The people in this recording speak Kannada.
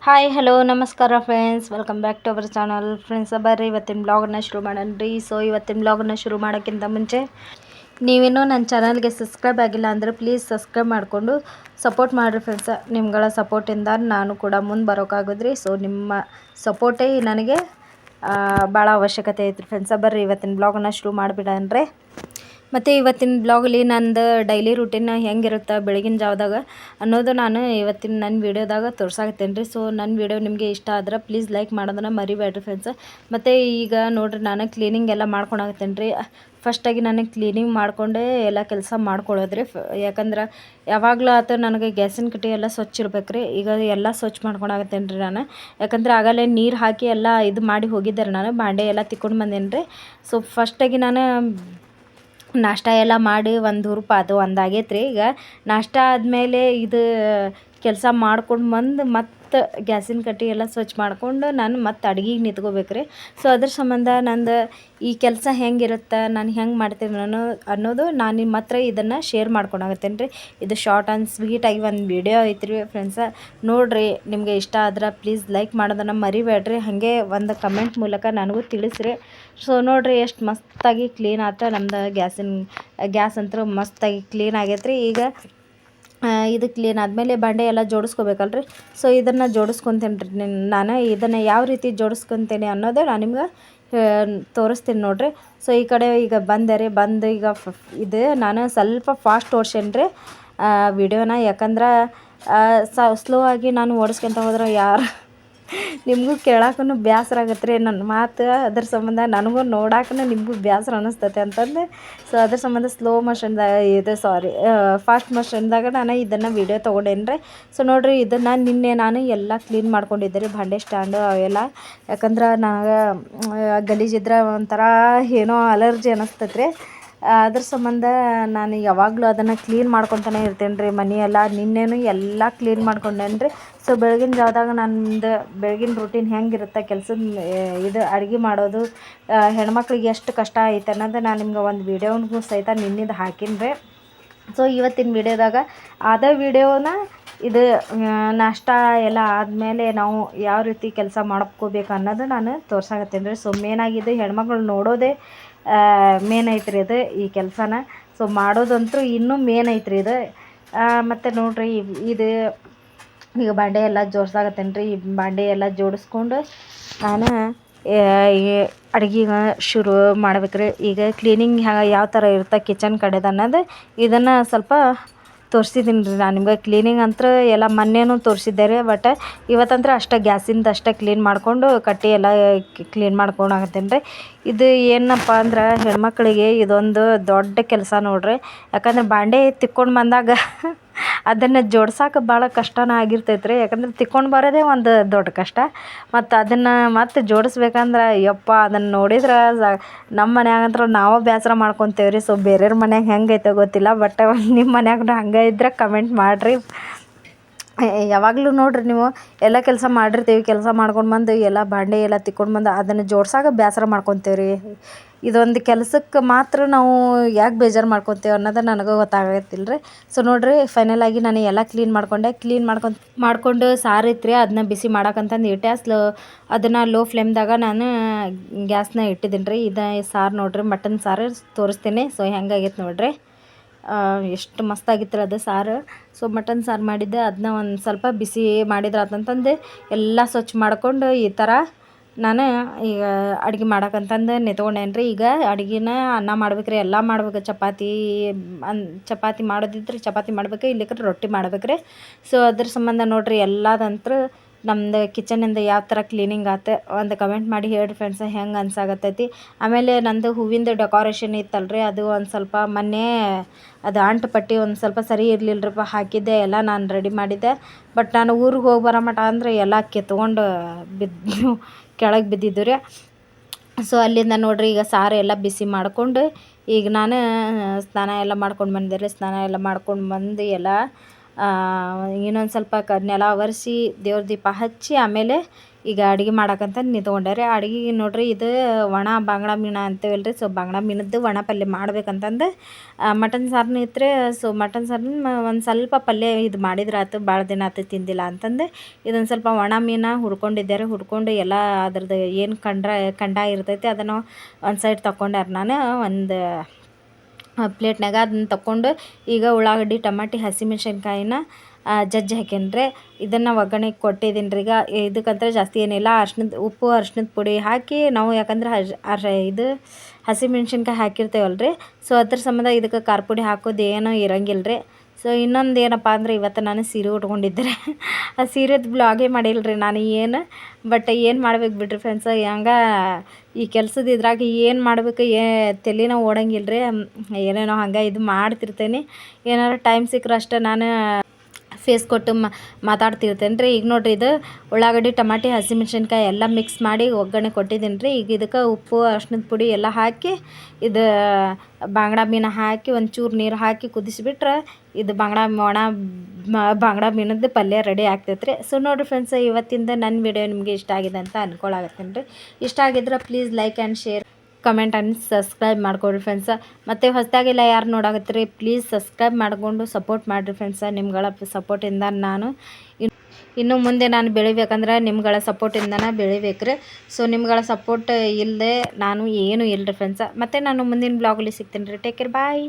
ಹಾಯ್ ಹಲೋ ನಮಸ್ಕಾರ friends, welcome back to our channel. Friends, ಬರ್ರಿ ಇವತ್ತಿನ ಬ್ಲಾಗನ್ನು ಶುರು ಮಾಡೋಣ. ಸೊ ಇವತ್ತಿನ ಬ್ಲಾಗನ್ನು ಶುರು ಮಾಡೋಕ್ಕಿಂತ ಮುಂಚೆ ನೀವೇನೋ ನನ್ನ ಚಾನಲ್ಗೆ ಸಬ್ಸ್ಕ್ರೈಬ್ ಆಗಿಲ್ಲ ಅಂದರೆ ಪ್ಲೀಸ್ ಸಬ್ಸ್ಕ್ರೈಬ್ ಮಾಡಿಕೊಂಡು ಸಪೋರ್ಟ್ ಮಾಡಿರಿ ಫ್ರೆಂಡ್ಸ್. ನಿಮ್ಗಳ ಸಪೋರ್ಟಿಂದ ನಾನು ಕೂಡ ಮುಂದೆ ಬರೋಕ್ಕಾಗೋದ್ರಿ. ಸೊ ನಿಮ್ಮ ಸಪೋರ್ಟೇ ನನಗೆ ಭಾಳ ಅವಶ್ಯಕತೆ ಐತ್ರಿ ಫ್ರೆಂಡ್ಸ. ಬರ್ರಿ ಇವತ್ತಿನ ಬ್ಲಾಗನ್ನು ಶುರು ಮಾಡಿಬಿಡನ್ರಿ. ಮತ್ತು ಇವತ್ತಿನ ಬ್ಲಾಗಲ್ಲಿ ನಂದು ಡೈಲಿ ರೂಟೀನ್ ಹೆಂಗಿರುತ್ತೆ ಬೆಳಗಿನ ಜಾವದಾಗ ಅನ್ನೋದು ನಾನು ಇವತ್ತಿನ ನನ್ನ ವೀಡಿಯೋದಾಗ ತೋರ್ಸಾಕತ್ತೇನೆ ರೀ. ಸೊ ನನ್ನ ವೀಡಿಯೋ ನಿಮಗೆ ಇಷ್ಟ ಆದ್ರೆ ಪ್ಲೀಸ್ ಲೈಕ್ ಮಾಡೋದನ್ನು ಮರಿಬೇಡ್ರಿ ಫ್ರೆಂಡ್ಸ್. ಮತ್ತು ಈಗ ನೋಡಿರಿ, ನಾನು ಕ್ಲೀನಿಂಗ್ ಎಲ್ಲ ಮಾಡ್ಕೊಳಕತ್ತೇನೆ ರೀ. ಫಸ್ಟಾಗಿ ನಾನು ಕ್ಲೀನಿಂಗ್ ಮಾಡಿಕೊಂಡೇ ಎಲ್ಲ ಕೆಲಸ ಮಾಡ್ಕೊಳ್ಳೋದ್ರಿ. ಯಾಕಂದ್ರೆ ಯಾವಾಗಲೂ ಆತ ನನಗೆ ಗ್ಯಾಸಿನ ಕಟ್ಟಿ ಎಲ್ಲ ಸ್ವಚ್ಛ ಇರ್ಬೇಕು ರೀ. ಈಗ ಎಲ್ಲ ಸ್ವಚ್ಛ ಮಾಡ್ಕೊಳಕತ್ತೇನೆ ರೀ ನಾನು. ಯಾಕಂದ್ರೆ ಆಗಲೇ ನೀರು ಹಾಕಿ ಎಲ್ಲ ಇದು ಮಾಡಿ ಹೋಗಿದ್ದೆ ರೀ, ನಾನು ಬಾಂಡೆ ಎಲ್ಲ ತಿಕ್ಕೊಂಡು ಬಂದೇನೆ ರೀ. ಸೊ ಫಸ್ಟಾಗಿ ನಾನು ನಾಷ್ಟ ಎಲ್ಲ ಮಾಡಿ ಒಂದು ಹುರುಪು ಅದು ಒಂದು ಆಗೈತೆ ರೀ. ಈಗ ನಾಷ್ಟ ಆದಮೇಲೆ ಇದು ಕೆಲಸ ಮಾಡ್ಕೊಂಡು ಬಂದು ಮತ್ತು ಗ್ಯಾಸಿನ ಕಟ್ಟಿ ಎಲ್ಲ ಸ್ವಚ್ಛ ಮಾಡ್ಕೊಂಡು ನಾನು ಮತ್ತು ಅಡ್ಗೆಗೆ ನಿಂತ್ಕೋಬೇಕು ರೀ. ಸೊ ಅದ್ರ ಸಂಬಂಧ ನಂದು ಈ ಕೆಲಸ ಹೆಂಗಿರುತ್ತೆ, ನಾನು ಹೆಂಗೆ ಮಾಡ್ತೀನಿ ಅನ್ನೋದು ನಾನು ನಿಮ್ಮ ಹತ್ರ ಇದನ್ನು ಶೇರ್ ಮಾಡ್ಕೊಳಕತ್ತೇನೆ ರೀ. ಇದು ಶಾರ್ಟ್ ಆ್ಯಂಡ್ ಸ್ವೀಟಾಗಿ ಒಂದು ವಿಡಿಯೋ ಐತ್ರಿ ಫ್ರೆಂಡ್ಸ. ನೋಡಿರಿ, ನಿಮಗೆ ಇಷ್ಟ ಆದ್ರೆ ಪ್ಲೀಸ್ ಲೈಕ್ ಮಾಡೋದನ್ನು ಮರಿಬೇಡ್ರಿ. ಹಾಗೆ ಒಂದು ಕಮೆಂಟ್ ಮೂಲಕ ನನಗೂ ತಿಳಿಸ್ರಿ. ಸೊ ನೋಡಿರಿ, ಎಷ್ಟು ಮಸ್ತಾಗಿ ಕ್ಲೀನ್ ಆತ ನಮ್ದು ಗ್ಯಾಸ್ ಅಂತೂ ಮಸ್ತಾಗಿ ಕ್ಲೀನ್ ಆಗೈತೆ ರೀ. ಈಗ ಇದು ಕ್ಲೀನ್ ಆದಮೇಲೆ ಬಾಂಡೆ ಎಲ್ಲ ಜೋಡಿಸ್ಕೋಬೇಕಲ್ರಿ. ಸೊ ಇದನ್ನು ಜೋಡಿಸ್ಕೊತೇನೆ ರೀ ನಾನು. ಇದನ್ನು ಯಾವ ರೀತಿ ಜೋಡಿಸ್ಕೊತೇನೆ ಅನ್ನೋದು ನಾನು ನಿಮ್ಗೆ ತೋರಿಸ್ತೀನಿ ನೋಡಿರಿ. ಸೊ ಈ ಕಡೆ ಈಗ ಬಂದೆ ರೀ. ಬಂದು ಈಗ ಇದು ನಾನು ಸ್ವಲ್ಪ ಫಾಸ್ಟ್ ಓಡ್ಸೇನಿ ರೀ ವಿಡಿಯೋನ. ಯಾಕಂದ್ರೆ ಸ್ಲೋ ಆಗಿ ನಾನು ಓಡಿಸ್ಕೊಂತ ಹೋದ್ರೆ ನಿಮಗೂ ಕೇಳಕ್ಕೂ ಬೇಸರ ಆಗತ್ತೆ ರೀ ನನ್ನ ಮಾತು. ಅದ್ರ ಸಂಬಂಧ ನನಗೂ ನೋಡಕ್ಕೂ ನಿಮಗೂ ಬೇಸರ ಅನ್ನಿಸ್ತೈತೆ ಅಂತಂದು ಸೊ ಅದ್ರ ಸಂಬಂಧ ಸ್ಲೋ ಮೋಷನ್ದಾಗ ಫಾಸ್ಟ್ ಮೋಷನ್ದಾಗ ನಾನು ಇದನ್ನು ವಿಡಿಯೋ ತೊಗೊಂಡೇನಿ ರೀ. ಸೊ ನೋಡಿರಿ, ಇದನ್ನು ನಿನ್ನೆ ನಾನು ಎಲ್ಲ ಕ್ಲೀನ್ ಮಾಡ್ಕೊಂಡಿದ್ದೆ ರೀ, ಭಾಂಡೆ ಸ್ಟ್ಯಾಂಡು ಅವೆಲ್ಲ. ಯಾಕಂದ್ರೆ ನನಗೆ ಗಲೀಜಿದ್ರೆ ಒಂಥರ ಏನೋ ಅಲರ್ಜಿ ಅನ್ನಿಸ್ತೈತೆ ರೀ. ಅದ್ರ ಸಂಬಂಧ ನಾನು ಯಾವಾಗಲೂ ಅದನ್ನು ಕ್ಲೀನ್ ಮಾಡ್ಕೊತಾನೆ ಇರ್ತೇನೆ ರೀ ಮನೆಯೆಲ್ಲ. ನಿನ್ನೆನೂ ಎಲ್ಲ ಕ್ಲೀನ್ ಮಾಡ್ಕೊಂಡೇನೆ ರೀ. ಸೊ ಬೆಳಗಿನ ಜಾವದಾಗ ನಂದು ಬೆಳಗಿನ ರೂಟೀನ್ ಹೆಂಗಿರುತ್ತೆ ಕೆಲಸದ ಇದು ಅಡುಗೆ ಮಾಡೋದು ಹೆಣ್ಮಕ್ಳಿಗೆ ಎಷ್ಟು ಕಷ್ಟ ಐತೆ ಅನ್ನೋದು ನಾನು ನಿಮ್ಗೆ ಒಂದು ವೀಡಿಯೋನಿಗೂ ಸಹಿತ ನಿನ್ನಿಂದ ಹಾಕೀನಿ ರೀ. ಸೊ ಇವತ್ತಿನ ವೀಡಿಯೋದಾಗ ವಿಡಿಯೋನ ಇದು ನಾಷ್ಟ ಎಲ್ಲ ಆದಮೇಲೆ ನಾವು ಯಾವ ರೀತಿ ಕೆಲಸ ಮಾಡ್ಕೋಬೇಕು ಅನ್ನೋದು ನಾನು ತೋರ್ಸಾಕತ್ತೇನೆ ರೀ. ಸೊ ಮೇನಾಗಿದ್ದು ಹೆಣ್ಮಕ್ಳು ನೋಡೋದೇ ಮೇನ್ ಐತ್ರಿ ಇದು ಈ ಕೆಲಸನ. ಸೊ ಮಾಡೋದಂತೂ ಇನ್ನೂ ಮೇನ್ ಐತ್ರಿ ಇದು. ಮತ್ತು ನೋಡಿರಿ, ಇದು ಈಗ ಬಾಂಡೆ ಎಲ್ಲ ಜೋಡ್ಸಾಕತ್ತೇನೆ ರೀ. ಈ ಬಾಂಡೆ ಎಲ್ಲ ಜೋಡಿಸ್ಕೊಂಡು ನಾನು ಅಡುಗೆಗೆ ಶುರು ಮಾಡ್ಬೇಕ್ರಿ. ಈಗ ಕ್ಲೀನಿಂಗ್ ಯಾವ ಥರ ಇರುತ್ತೆ ಕಿಚನ್ ಕಡೆದು ಅನ್ನೋದು ಇದನ್ನು ಸ್ವಲ್ಪ ತೋರಿಸಿದ್ದೀನಿ ರೀ ನಾನು ನಿಮ್ಗೆ. ಕ್ಲೀನಿಂಗ್ ಅಂತೂ ಎಲ್ಲ ಮೊನ್ನೆನೂ ತೋರಿಸಿದ್ದೆ ರೀ. ಬಟ್ ಇವತ್ತಂದ್ರೆ ಅಷ್ಟೇ ಗ್ಯಾಸಿಂದ ಅಷ್ಟೇ ಕ್ಲೀನ್ ಮಾಡಿಕೊಂಡು ಕಟ್ಟಿ ಎಲ್ಲ ಕ್ಲೀನ್ ಮಾಡ್ಕೊಳಕತ್ತೇನೆ ರೀ. ಇದು ಏನಪ್ಪ ಅಂದ್ರೆ ಹೆಣ್ಮಕ್ಳಿಗೆ ಇದೊಂದು ದೊಡ್ಡ ಕೆಲಸ ನೋಡಿರಿ. ಯಾಕಂದ್ರೆ ಬಾಂಡೆ ತಿಕ್ಕೊಂಡು ಬಂದಾಗ ಅದನ್ನು ಜೋಡ್ಸೋಕೆ ಭಾಳ ಕಷ್ಟನೇ ಆಗಿರ್ತೈತೆ ರೀ. ಯಾಕಂದ್ರೆ ತಿಕ್ಕೊಂಡು ಬರೋದೇ ಒಂದು ದೊಡ್ಡ ಕಷ್ಟ. ಮತ್ತು ಅದನ್ನು ಮತ್ತೆ ಜೋಡಿಸ್ಬೇಕಂದ್ರೆ ಯಪ್ಪ, ಅದನ್ನು ನೋಡಿದ್ರೆ ನಮ್ಮ ಮನ್ಯಾಗಂತೂ ನಾವು ಬೇಸರ ಮಾಡ್ಕೊತೇವೆ ರೀ. ಸೊ ಬೇರೆಯವ್ರ ಮನ್ಯಾಗ ಹೆಂಗೈತೆ ಗೊತ್ತಿಲ್ಲ, ಬಟ್ ನಿಮ್ಮ ಮನ್ಯಾಗ ಹಂಗೆ ಇದ್ರೆ ಕಮೆಂಟ್ ಮಾಡಿರಿ. ಯಾವಾಗಲೂ ನೋಡಿರಿ, ನೀವು ಎಲ್ಲ ಕೆಲಸ ಮಾಡಿರ್ತೀವಿ, ಕೆಲಸ ಮಾಡ್ಕೊಂಡು ಬಂದು ಎಲ್ಲ ಬಾಂಡೆ ಎಲ್ಲ ತಿಕ್ಕೊಂಡು ಬಂದು ಅದನ್ನು ಜೋಡ್ಸಾಕ ಬೇಸರ ಮಾಡ್ಕೊತೇವೆ ರೀ. ಇದೊಂದು ಕೆಲಸಕ್ಕೆ ಮಾತ್ರ ನಾವು ಯಾಕೆ ಬೇಜಾರು ಮಾಡ್ಕೊತೇವೆ ಅನ್ನೋದು ನನಗೂ ಗೊತ್ತಾಗತ್ತಿಲ್ಲ ರೀ. ಸೊ ನೋಡಿರಿ, ಫೈನಲಾಗಿ ನಾನು ಎಲ್ಲ ಕ್ಲೀನ್ ಮಾಡಿಕೊಂಡು ಸಾರು ಇತ್ತು ರೀ, ಅದನ್ನ ಬಿಸಿ ಮಾಡೋಕ್ಕಂತಂದು ಇಟ್ಟೆ. ಅದನ್ನು ಲೋ ಫ್ಲೇಮ್ದಾಗ ನಾನು ಗ್ಯಾಸ್ನ ಇಟ್ಟಿದ್ದೀನಿ ರೀ. ಇದು ಸಾರು ನೋಡಿರಿ, ಮಟನ್ ಸಾರು ತೋರಿಸ್ತೀನಿ. ಸೊ ಹೆಂಗಾಗೈತೆ ನೋಡಿರಿ, ಎಷ್ಟು ಮಸ್ತಾಗಿತ್ತು ಅದು ಸಾರು. ಸೊ ಮಟನ್ ಸಾರು ಮಾಡಿದ್ದೆ, ಅದನ್ನ ಒಂದು ಸ್ವಲ್ಪ ಬಿಸಿ ಮಾಡಿದ್ರೆ ಅಂತಂದು ಎಲ್ಲ ಸ್ವಚ್ಛ ಮಾಡಿಕೊಂಡು ಈ ಥರ ನಾನು ಈಗ ಅಡುಗೆ ಮಾಡೋಕ್ಕಂತಂದು ನಿಂತ್ಕೊಂಡೇನಿ ರೀ. ಈಗ ಅಡುಗೆನ ಅನ್ನ ಮಾಡ್ಬೇಕು ರೀ, ಎಲ್ಲ ಮಾಡ್ಬೇಕು. ಚಪಾತಿ ಮಾಡೋದಿದ್ರೆ ಚಪಾತಿ ಮಾಡ್ಬೇಕು, ಇಲ್ಲಿಕ್ರೆ ರೊಟ್ಟಿ ಮಾಡ್ಬೇಕು ರೀ. ಸೊ ಅದ್ರ ಸಂಬಂಧ ನೋಡಿರಿ, ಎಲ್ಲದಂತೂ ನಮ್ಮದು ಕಿಚನಿಂದ ಯಾವ ಥರ ಕ್ಲೀನಿಂಗ್ ಆತು ಒಂದು ಕಮೆಂಟ್ ಮಾಡಿ ಹೇಳ್ರಿ ಫ್ರೆಂಡ್ಸ್, ಹೆಂಗೆ ಅನ್ಸಾಕತ್ತೈತಿ. ಆಮೇಲೆ ನಂದು ಹೂವಿಂದು ಡೆಕೋರೇಷನ್ ಇತ್ತಲ್ರಿ, ಅದು ಒಂದು ಸ್ವಲ್ಪ ಮೊನ್ನೆ ಅದು ಅಂಟು ಪಟ್ಟಿ ಒಂದು ಸ್ವಲ್ಪ ಸರಿ ಇರಲಿಲ್ಲರಪ್ಪ, ಹಾಕಿದ್ದೆ ಎಲ್ಲ ನಾನು ರೆಡಿ ಮಾಡಿದ್ದೆ. ಬಟ್ ನಾನು ಊರಿಗೆ ಹೋಗಿ ಬರೋ ಮಟ ಅಂದರೆ ಎಲ್ಲ ಕಿತ್ಕೊಂಡು ಕೆಳಗೆ ಬಿದ್ದಿದ್ದು ರೀ. ಸೊ ಅಲ್ಲಿಂದ ನೋಡಿರಿ, ಈಗ ಸಾರು ಎಲ್ಲ ಬಿಸಿ ಮಾಡಿಕೊಂಡು ಈಗ ನಾನು ಸ್ನಾನ ಎಲ್ಲ ಮಾಡ್ಕೊಂಡು ಬಂದೆ ರೀ. ಸ್ನಾನ ಎಲ್ಲ ಮಾಡ್ಕೊಂಡು ಬಂದು ಎಲ್ಲ ಇನ್ನೊಂದು ಸ್ವಲ್ಪ ನೆಲ ಒರೆಸಿ ದೇವ್ರ ದೀಪ ಹಚ್ಚಿ ಆಮೇಲೆ ಈಗ ಅಡುಗೆ ಮಾಡಕ್ಕಂತ ನಿಂತ್ಕೊಂಡೆ ರೀ. ಅಡುಗೆ ನೋಡಿರಿ ಇದು ಒಣ ಬಾಂಗ್ಡಾ ಮೀನು ಅಂತೀವಲ್ಲ ರೀ. ಸೊ ಬಾಂಗ್ಡಾ ಮೀನದ್ದು ಒಣ ಪಲ್ಯ ಮಾಡ್ಬೇಕಂತಂದು ಮಟನ್ ಸಾರನ್ನ ಇತ್ತು ರೀ. ಸೊ ಮಟನ್ ಸಾರನ್ನ ಒಂದು ಸ್ವಲ್ಪ ಪಲ್ಯ ಇದು ಮಾಡಿದ್ರೆ ಆಯ್ತು, ಭಾಳ ದಿನ ಆಯ್ತು ತಿಂದಿಲ್ಲ ಅಂತಂದು ಇದೊಂದು ಸ್ವಲ್ಪ ಒಣ ಮೀನು ಹುರ್ಕೊಂಡಿದ್ದೆ ರೀ. ಹುರ್ಕೊಂಡು ಎಲ್ಲ ಅದ್ರದ್ದು ಏನು ಕಂಡ ಇರ್ತೈತಿ ಅದನ್ನು ಒಂದು ಸೈಡ್ ತಗೊಂಡ್ಯಾರ. ನಾನು ಒಂದು ಪ್ಲೇಟ್ನಾಗ ಅದನ್ನ ತಗೊಂಡು ಈಗ ಉಳ್ಳಾಗಡ್ಡಿ ಟಮಾಟಿ ಹಸಿಮೆಣ್ಸಿನ್ಕಾಯಿನ ಜಜ್ಜಿ ಹಾಕೇನ್ರಿ. ಇದನ್ನು ಒಗ್ಗರಣೆಗೆ ಕೊಟ್ಟಿದ್ದೀನಿ ರೀ. ಈಗ ಇದಕ್ಕಂತ ಜಾಸ್ತಿ ಏನಿಲ್ಲ, ಉಪ್ಪು ಅರ್ಶಿಣದ ಪುಡಿ ಹಾಕಿ ನಾವು ಯಾಕಂದ್ರೆ ಇದು ಹಸಿಮೆಣ್ಸಿನ್ಕಾಯಿ ಹಾಕಿರ್ತೇವಲ್ಲ ರೀ. ಸೊ ಅದ್ರ ಸಂಬಂಧ ಇದಕ್ಕೆ ಖಾರ ಪುಡಿ ಹಾಕೋದು ಏನೂ ಇರಂಗಿಲ್ಲ ರೀ. ಸೊ ಇನ್ನೊಂದು ಏನಪ್ಪ ಅಂದ್ರೆ ಇವತ್ತು ನಾನು ಸೀರೆ ಉಟ್ಕೊಂಡಿದ್ದೆ. ಆ ಸೀರೆದು ಬ್ಲಾಗೇ ಮಾಡಿಲ್ಲ ರೀ ನಾನು ಏನು. ಬಟ್ ಏನು ಮಾಡ್ಬೇಕು ಬಿಡ್ರಿ ಫ್ರೆಂಡ್ಸ್, ಹಂಗೆ ಈ ಕೆಲಸದ ಇದ್ರಾಗ ಏನು ಮಾಡಬೇಕು ತಲೆನ ಓಡಂಗಿಲ್ಲ ರೀ. ಏನೇನೋ ಹಂಗೆ ಇದು ಮಾಡ್ತಿರ್ತೇನೆ. ಏನಾರು ಟೈಮ್ ಸಿಕ್ಕರೆ ಅಷ್ಟೇ ನಾನು ಫೇಸ್ ಕೊಟ್ಟು ಮಾತಾಡ್ತಿರ್ತೇನೆ ರೀ. ಈಗ ನೋಡಿರಿ ಇದು ಉಳ್ಳಾಗಡ್ಡಿ ಟಮಾಟಿ ಹಸಿಮೆಣ್ಸಿನ್ಕಾಯಿ ಎಲ್ಲ ಮಿಕ್ಸ್ ಮಾಡಿ ಒಗ್ಗರಣೆ ಕೊಟ್ಟಿದ್ದೀನಿ ರೀ. ಈಗ ಇದಕ್ಕೆ ಉಪ್ಪು ಅರ್ಶಿಣದ ಪುಡಿ ಎಲ್ಲ ಹಾಕಿ ಇದು ಬಾಂಗ್ಡಾ ಮೀನು ಹಾಕಿ ಒಂಚೂರು ನೀರು ಹಾಕಿ ಕುದಿಸಿಬಿಟ್ರೆ ಇದು ಬಾಂಗ್ಡಾ ಮೀನದ್ದು ಪಲ್ಯ ರೆಡಿ ಆಗ್ತೈತೆ ರೀ. ಸೊ ನೋಡಿರಿ ಫ್ರೆಂಡ್ಸ್, ಇವತ್ತಿಂದ ನನ್ನ ವಿಡಿಯೋ ನಿಮಗೆ ಇಷ್ಟ ಆಗಿದೆ ಅಂತ ಅನ್ಕೊಳಕತ್ತೀನಿ ರೀ. ಇಷ್ಟ ಆಗಿದ್ರೆ please like and share, comment and subscribe ಮಾಡ್ಕೊಳ್ರಿ ಫ್ರೆಂಡ್ಸ. ಮತ್ತು ಹೊಸದಾಗೆಲ್ಲ ಯಾರು ನೋಡಾಕತ್ತೀರಿ ಪ್ಲೀಸ್ ಸಬ್ಸ್ಕ್ರೈಬ್ ಮಾಡಿಕೊಂಡು ಸಪೋರ್ಟ್ ಮಾಡಿರಿ ಫ್ರೆಂಡ್ಸ. ನಿಮ್ಗಳ ಸಪೋರ್ಟಿಂದ ನಾನು ಇನ್ನು ಮುಂದೆ ನಾನು ಬೆಳಿಬೇಕಂದ್ರೆ ನಿಮ್ಗಳ ಸಪೋರ್ಟಿಂದನೇ ಬೆಳಿಬೇಕು ರೀ. ಸೊ ನಿಮ್ಗಳ ಸಪೋರ್ಟ್ ಇಲ್ಲದೆ ನಾನು ಏನೂ ಇಲ್ಲ ರೀ ಫ್ರೆಂಡ್ಸ. ಮತ್ತು ನಾನು ಮುಂದಿನ ಬ್ಲಾಗಲ್ಲಿ ಸಿಗ್ತೀನಿ ರೀ. ಟೇಕ್ ಕೇರ್, ಬಾಯ್.